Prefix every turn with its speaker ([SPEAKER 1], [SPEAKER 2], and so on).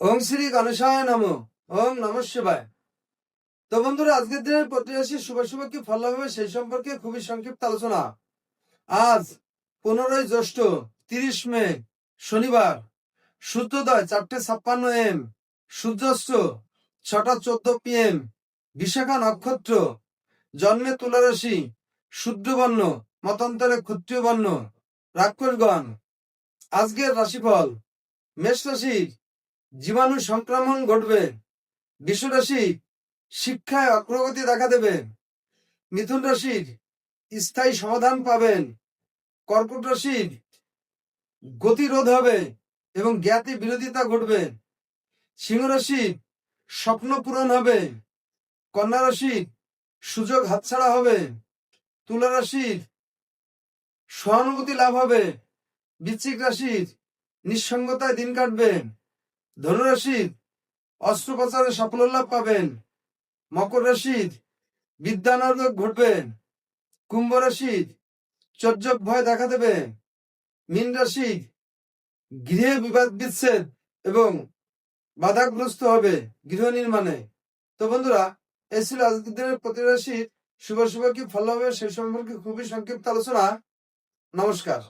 [SPEAKER 1] ওম শ্রী গণেশায় নমঃ। ওম নমঃ শিবায়। তো বন্ধুরা, আজকের দিনের প্রতিরাশি শুভ শুভ কি ফল হবে সেই সম্পর্কে খুবই সংক্ষিপ্ত আলোচনা। আজ 15ই জ্যৈষ্ঠ, 30 মে, শনিবার। সূর্যোদয় 4:56 AM, সূর্যাস্ত 6:14 PM, বিশাখা নক্ষত্র, জন্মে তুলা রাশি, শূদ্রবর্ণ, মতান্তরে ক্ষত্রিয় বর্ণ, রাক্ষসগণ। আজকের রাশিফল: মেষ রাশি, জীবাণু সংক্রমণ ঘটবে। বৃষ রাশি, শিক্ষায় অগ্রগতি দেখা দেবে। মিথুন রাশির, স্থায়ী সমাধান পাবেন। কর্কট রাশির, গতিরোধ হবে এবং জ্ঞাতি বিরোধিতা ঘটবে। সিংহ রাশির, স্বপ্ন পূরণ হবে। কন্যা রাশির, সুযোগ হাতছাড়া হবে। তুলা রাশির, সহানুভূতি লাভ হবে। বৃশ্চিক রাশির, নিঃসঙ্গতায় দিন কাটবে। ধনু রাশির, অস্ত্রোপচারে সাফল্য লাভ পাবেন। মকর রাশির, বিদ্যানর্গ ঘটবে। কুম্ভ রাশির, চর্যক ভয় দেখা দেবে। মীন রাশির, গৃহে বিবাদ বিচ্ছেদ এবং বাধাগ্রস্ত হবে গৃহ নির্মাণে। তো বন্ধুরা, এই ছিল আজকের দিনের প্রতি রাশির শুভ শুভ কি ফল হবে সেই সম্পর্কে খুবই সংক্ষিপ্ত আলোচনা। নমস্কার।